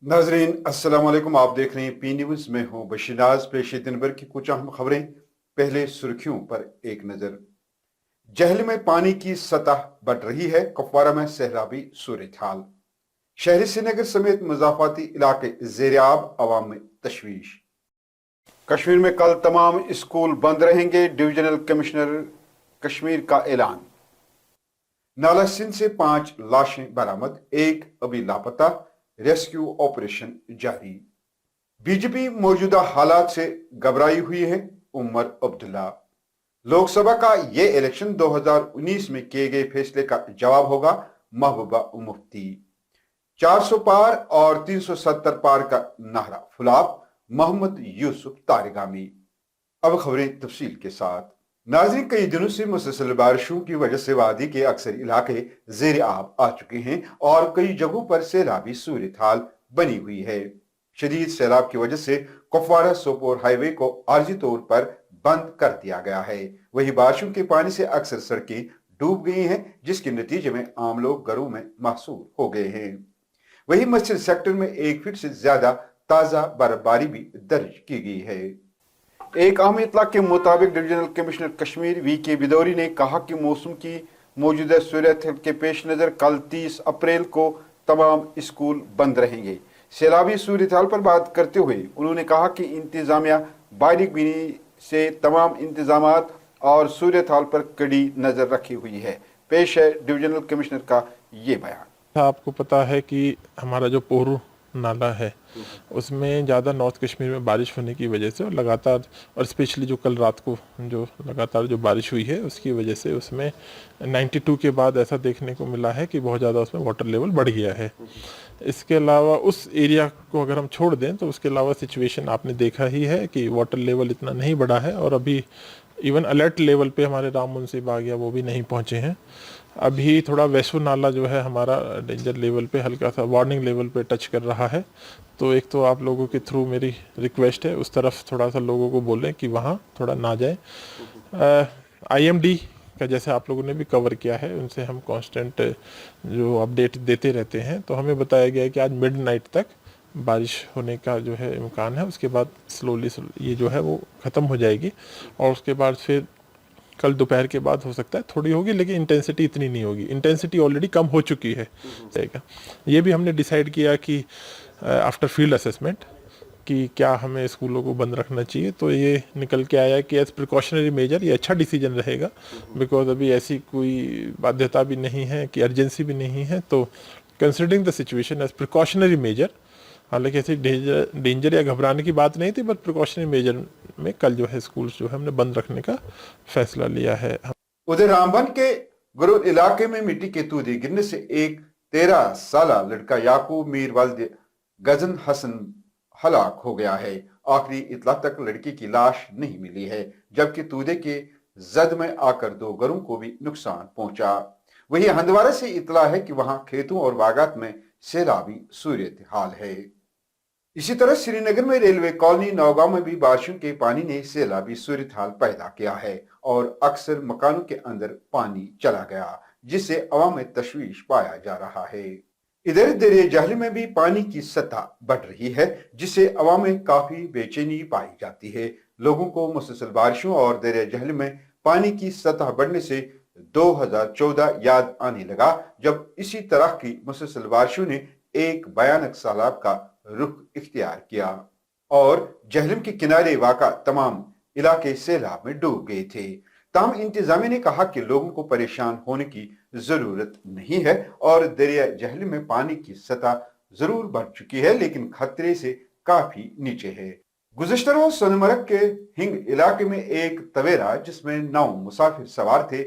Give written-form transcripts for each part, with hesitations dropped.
नाजरीन अस्सलाम वालेकुम। आप देख रहे हैं पी न्यूज में हूं बशीनाज। पेश दिन भर की कुछ अहम खबरें। पहले सुर्खियों पर एक नजर। जहल में पानी की सतह बढ़ रही है, कुपवारा में सैलाबी सूरत हाल। शहरी श्रीनगर समेत मुजाफाती इलाके जेर आब, अवाम में तशवीश। कश्मीर में कल तमाम स्कूल बंद रहेंगे, डिविजनल कमिश्नर कश्मीर का ऐलान। नाला सिंध से 5 लाशें बरामद, एक अभी लापता, रेस्क्यू ऑपरेशन जारी। बीजेपी मौजूदा हालात से घबराई हुई है, उमर अब्दुल्ला। लोकसभा का ये इलेक्शन 2019 में किए गए फैसले का जवाब होगा, महबूबा मुफ्ती। 400 पार और 370 पार का नारा फुलाब, मोहम्मद यूसुफ तारिगामी। अब खबरें तफसील के साथ। नाज़रीन, कई दिनों से मुसलसल बारिशों की वजह से वादी के अक्सर इलाके जेर आब आ चुके हैं और कई जगहों पर सैलाबी सूरत हाल बनी हुई है। शदीद सैलाब की वजह से कुपवारा सोपोर हाईवे को आर्जी तौर पर बंद कर दिया गया है। वही बारिशों के पानी से अक्सर सड़कें डूब गई हैं, जिसके नतीजे में आम लोग घरों में महसूर हो गए हैं। वही मस्जिद सेक्टर में 1 फीट से ज्यादा ताजा बर्फबारी भी दर्ज की गई है। एक अहम इत्तला के मुताबिक डिविजनल कमिश्नर कश्मीर वी.के. बिदौरी ने कहा कि मौसम की मौजूदा सूरत के पेश नज़र कल 30 अप्रैल को तमाम स्कूल बंद रहेंगे। सैलाबी सूरत हाल पर बात करते हुए उन्होंने कहा कि इंतजामिया बारीक बीनी से तमाम इंतजामात और सूरत हाल पर कड़ी नज़र रखी हुई है। पेश है डिविजनल कमिश्नर का ये बयान। आपको पता है कि हमारा जो पोरू नाला है उसमें ज़्यादा नॉर्थ कश्मीर में बारिश होने की वजह से और लगातार और स्पेशली जो कल रात को जो लगातार जो बारिश हुई है उसकी वजह से उसमें 92 के बाद ऐसा देखने को मिला है कि बहुत ज़्यादा उसमें वाटर लेवल बढ़ गया है। इसके अलावा उस एरिया को अगर हम छोड़ दें तो उसके अलावा सिचुएशन आपने देखा ही है कि वाटर लेवल इतना नहीं बढ़ा है और अभी इवन अलर्ट लेवल पे हमारे राम मुंशी बागिया वो भी नहीं पहुँचे हैं। अभी थोड़ा वैसू नाला जो है हमारा डेंजर लेवल पे हल्का सा वार्निंग लेवल पे टच कर रहा है। तो एक तो आप लोगों के थ्रू मेरी रिक्वेस्ट है उस तरफ थोड़ा सा लोगों को बोलें कि वहाँ थोड़ा ना जाए। IMD का जैसे आप लोगों ने भी कवर किया है उनसे हम कांस्टेंट जो अपडेट देते रहते हैं, तो हमें बताया गया है कि आज मिडनाइट तक बारिश होने का जो है इम्कान है। उसके बाद स्लोली ये जो है वो ख़त्म हो जाएगी और उसके बाद फिर कल दोपहर के बाद हो सकता है थोड़ी होगी, लेकिन इंटेंसिटी इतनी नहीं होगी। इंटेंसिटी ऑलरेडी कम हो चुकी है। ये भी हमने डिसाइड किया कि आफ्टर फील्ड असेसमेंट कि क्या हमें स्कूलों को बंद रखना चाहिए, तो ये निकल के आया कि एज प्रिकॉशनरी मेजर ये अच्छा डिसीजन रहेगा, बिकॉज अभी ऐसी कोई बाध्यता भी नहीं है कि अर्जेंसी भी नहीं है। तो considering the situation as precautionary measure, हालांकि ऐसी डेंजर या घबराने की बात नहीं थी, बट प्रिकॉशनरी मेजर में कल जो है स्कूल्स जो है हमने बंद रखने का फैसला लिया है। उधर रामबन के गुरुल इलाके में मिट्टी के तूदे गिरने से एक 13 साला लड़का याकूब मीर वालिद गजन हसन हलाक हो गया है। आखिरी इतला तक लड़की की लाश नहीं मिली है, जबकि तूदे के जद में आकर 2 घरों को भी नुकसान पहुंचा। वही हंदवारा से इतला है कि वहां खेतों और बागात में सैलाबी सूरत हाल है। इसी तरह श्रीनगर में रेलवे कॉलोनी नौगांव में भी बारिशों के पानी ने सैलाबी सूरत हाल पैदा किया है और अक्सर मकानों के अंदर पानी चला गया, जिससे अवाम में तशवीश पाया जा रहा है। इधर दरिया जहल में भी पानी की सतह बढ़ रही है, जिससे अवाम में काफी बेचैनी पाई जाती है। लोगों को मुसलसल बारिशों और दरिया जहल में पानी की सतह बढ़ने से 2014 याद आने लगा, जब इसी तरह की मुसलसल बारिशों ने एक भयानक सैलाब का रुख इख्तियार किया और जहलम के किनारे वाक़ा तमाम इलाके सैलाब में डूब गए थे। ताहम इंतजामिया ने कहा कि लोगों को परेशान होने की जरूरत नहीं है और दरिया जहलम में पानी की सतह जरूर बढ़ चुकी है, लेकिन खतरे से काफी नीचे है। गुज़श्ता रोज सोनमर्ग के हिंग इलाके में एक तवेरा जिसमें 9 मुसाफिर सवार थे,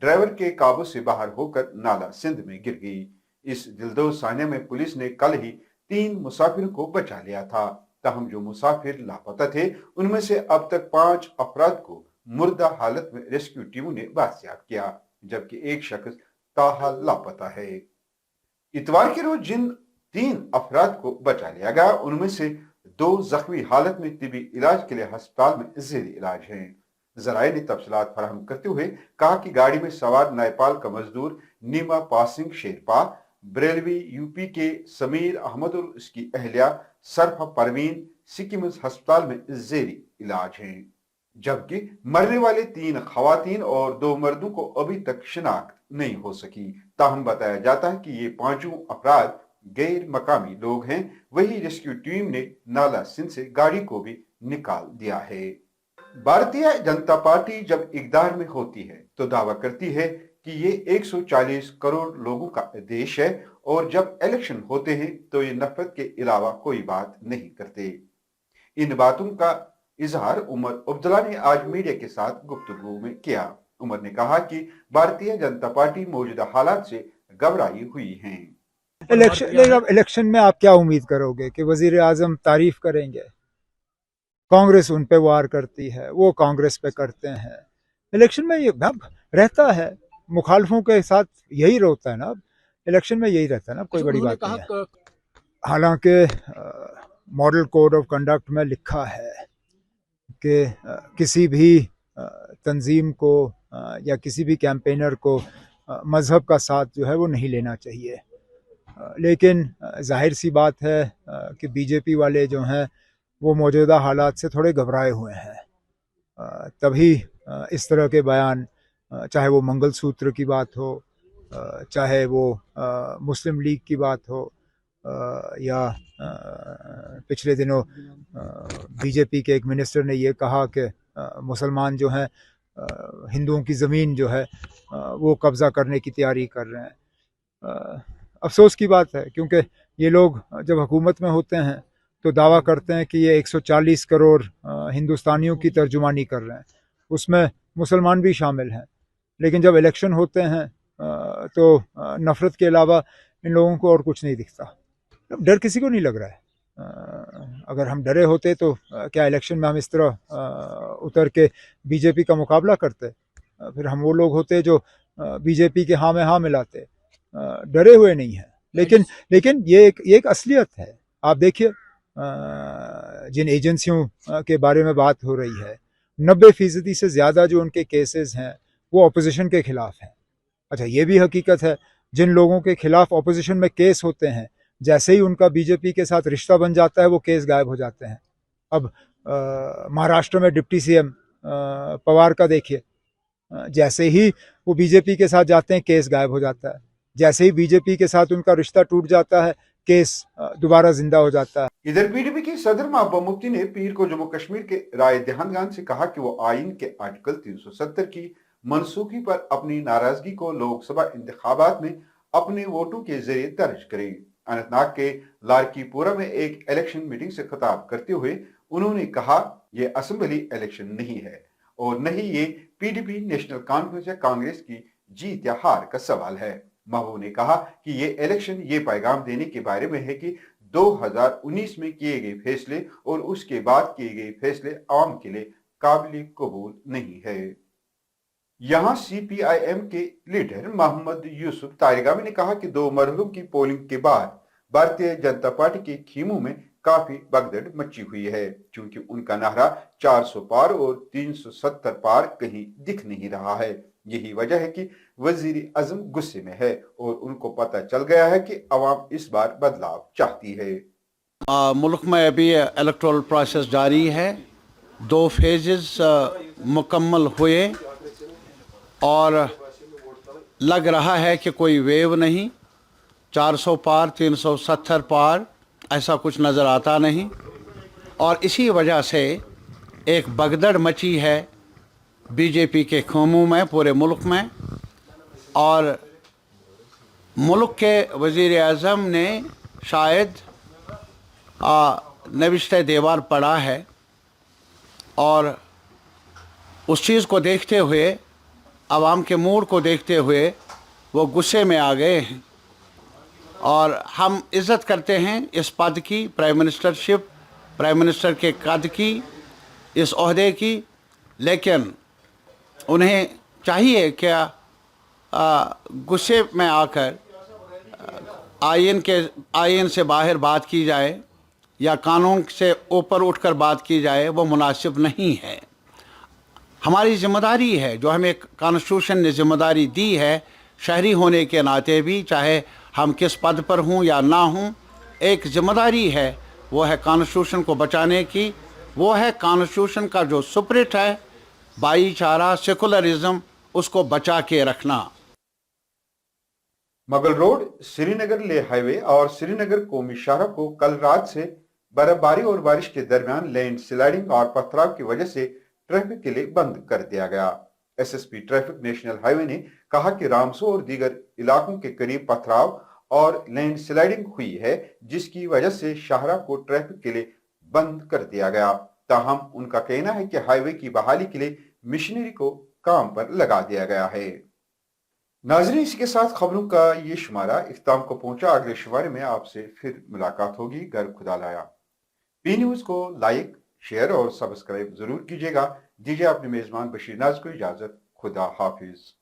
ड्राइवर के काबू से बाहर होकर नाला सिंध में गिर गई। इस दिलदोज सान्या में पुलिस ने कल ही 3 मुसाफिरों को बचा लिया था। ताहम जो मुसाफिर लापता थे उनमें से अब तक 5 अफराद को मुर्दा हालत में रेस्क्यू टीमों ने बाजियाब किया, जबकि एक शख्स ताहाल लापता है। इतवार के रोज जिन 3 अफराद को बचा लिया गया उनमें से 2 जख्मी हालत में तिबी इलाज के लिए अस्पताल में जेर इलाज हैं। जराये ने तफसीलात फराहम करते हुए कहा कि गाड़ी में सवार नेपाल का मजदूर नीमा पासिंग शेरपा, बरेलवी यूपी के समीर अहमद और उसकी अहलिया सरफा परवीन सिक्किम अस्पताल में जेरी इलाज हैं, जबकि मरने वाले 3 खवातीन और 2 मर्दों को अभी तक शिनाख्त नहीं हो सकी। ताहम बताया जाता है कि ये 5 अफराद गैर मकामी लोग हैं। वही रेस्क्यू टीम ने नाला सिंध से गाड़ी को भी निकाल दिया है। भारतीय जनता पार्टी जब इक़्तिदार में होती है तो दावा करती है कि ये 140 करोड़ लोगों का देश है, और जब इलेक्शन होते हैं तो ये नफरत के अलावा कोई बात नहीं करते। इन बातों का इजहार उमर अब्दुल्ला ने आज मीडिया के साथ गुफ्तगू में किया। उमर ने कहा कि भारतीय जनता पार्टी मौजूदा हालात से घबराई हुई है। इलेक्शन में आप क्या उम्मीद करोगे कि वजीर आजम तारीफ करेंगे? कांग्रेस उन पे वार करती है, वो कांग्रेस पे करते हैं। इलेक्शन में ये अब रहता है, मुखालफों के साथ यही रहता है ना, इलेक्शन में यही रहता है ना, कोई बड़ी बात नहीं है। हालांकि मॉडल कोड ऑफ कंडक्ट में लिखा है कि किसी भी तंजीम को या किसी भी कैंपेनर को मजहब का साथ जो है वो नहीं लेना चाहिए, लेकिन जाहिर सी बात है कि बीजेपी वाले जो हैं वो मौजूदा हालात से थोड़े घबराए हुए हैं, तभी इस तरह के बयान, चाहे वो मंगलसूत्र की बात हो, चाहे वो मुस्लिम लीग की बात हो, या पिछले दिनों बीजेपी के एक मिनिस्टर ने ये कहा कि मुसलमान जो हैं हिंदुओं की ज़मीन जो है वो कब्ज़ा करने की तैयारी कर रहे हैं। अफसोस की बात है, क्योंकि ये लोग जब हुकूमत में होते हैं तो दावा करते हैं कि ये 140 करोड़ हिंदुस्तानियों की तर्जुमानी कर रहे हैं, उसमें मुसलमान भी शामिल हैं, लेकिन जब इलेक्शन होते हैं तो नफ़रत के अलावा इन लोगों को और कुछ नहीं दिखता। डर किसी को नहीं लग रहा है। अगर हम डरे होते तो क्या इलेक्शन में हम इस तरह उतर के बीजेपी का मुकाबला करते? फिर हम वो लोग होते जो बीजेपी के हाँ में हाँ मिलाते। डरे हुए नहीं हैं, लेकिन ये एक असलियत है। आप देखिए, जिन एजेंसियों के बारे में बात हो रही है, 90% से ज़्यादा जो उनके केसेस हैं वो अपोजिशन के खिलाफ हैं। अच्छा, ये भी हकीकत है, जिन लोगों के खिलाफ अपोजिशन में केस होते हैं, जैसे ही उनका बीजेपी के साथ रिश्ता बन जाता है वो केस गायब हो जाते हैं। अब महाराष्ट्र में डिप्टी सीएम पवार का देखिए, जैसे ही वो बीजेपी के साथ जाते हैं केस गायब हो जाता है, जैसे ही बीजेपी के साथ उनका रिश्ता टूट जाता है केस दोबारा जिंदा हो जाता है। इधर पीडीपी की सदर महबूबा मुफ्ती ने पीर को जम्मू कश्मीर के राय दहानगान से कहा कि वो आइन के आर्टिकल 370 की मनसूखी पर अपनी नाराजगी को लोकसभा इंतखाबात में अपने वोटों के जरिए दर्ज करे। अनंतनाग के लारकीपुरा में एक इलेक्शन मीटिंग से खिताब करते हुए उन्होंने कहा, ये असेंबली इलेक्शन नहीं है और न ही ये पीडीपी नेशनल कॉन्फ्रेंस या कांग्रेस की जीत या हार का सवाल है। महबूब ने कहा कि ये इलेक्शन ये पैगाम देने के बारे में है कि 2019 में किए गए फैसले और उसके बाद किए गए फैसले आवाम के लिए काबिल कबूल नहीं है। यहाँ सीपीआईएम के लीडर मोहम्मद यूसुफ तारिगामी ने कहा कि 2 मरहलों की पोलिंग के बाद भारतीय जनता पार्टी के खीमों में काफी भगदड़ मची हुई है, क्योंकि उनका नारा 400 पार और 370 पार कहीं दिख नहीं रहा है। यही वजह है कि वजीर आजम गुस्से में है और उनको पता चल गया है कि अवाम इस बार बदलाव चाहती है। मुल्क में अभी इलेक्टोरल प्रोसेस जारी है, 2 फेजेस मुकम्मल हुए और लग रहा है कि कोई वेव नहीं, 400 पार 370 पार ऐसा कुछ नज़र आता नहीं, और इसी वजह से एक भगदड़ मची है बीजेपी के खैमों में पूरे मुल्क में। और मुल्क के वज़ीर आज़म ने शायद नविश्ते दीवार पढ़ा है और उस चीज़ को देखते हुए, आवाम के मूड को देखते हुए वो गुस्से में आ गए हैं। और हम इज़्ज़त करते हैं इस पद की, प्राइम मिनिस्टरशिप, प्राइम मिनिस्टर के कद की, इस ओहदे की, लेकिन उन्हें चाहिए क्या गुस्से में आकर आइन से बाहर बात की जाए या कानून से ऊपर उठकर बात की जाए, वो मुनासिब नहीं है। हमारी ज़िम्मेदारी है, जो हमें कॉन्स्टिट्यूशन ने ज़िम्मेदारी दी है शहरी होने के नाते भी, चाहे ہم کس پد پر ہوں یا نہ ہوں، ایک ذمہ داری ہے، وہ ہے کانسٹیٹیوشن کو بچانے کی، وہ ہے کانسٹیٹیوشن کا جو سپرٹ ہے، بھائی چارہ، سیکولرزم، اس کو بچا کے رکھنا۔ مغل روڈ سری نگر لے ہائی وے اور سری نگر قومی شاہراہ کو کل رات سے برف باری اور بارش کے درمیان لینڈ سلائڈنگ اور پتھراؤ کی وجہ سے ٹریفک کے لیے بند کر دیا گیا۔ S S P traffic national highway نے کہا کہ رامسو اور دیگر علاقوں کے قریب پتھراؤ اور لینڈ سلائڈنگ ہوئی ہے، جس کی وجہ سے شاہراہ کو ٹریفک کے لیے بند کر دیا گیا۔ تاہم ان کا کہنا ہے کہ ہائی وے کی بحالی کے لیے مشینری کو کام پر لگا دیا گیا ہے۔ ناظرین، اسی کے ساتھ خبروں کا یہ شمارہ اختتام کو پہنچا۔ اگلے شمارے میں آپ سے پھر ملاقات ہوگی۔ گر خدا لایا۔ پی نیوز کو لائک، شیئر اور سبسکرائب ضرور کیجیے گا۔ دیجیے اپنے میزبان بشیر ناز کو اجازت۔ خدا حافظ۔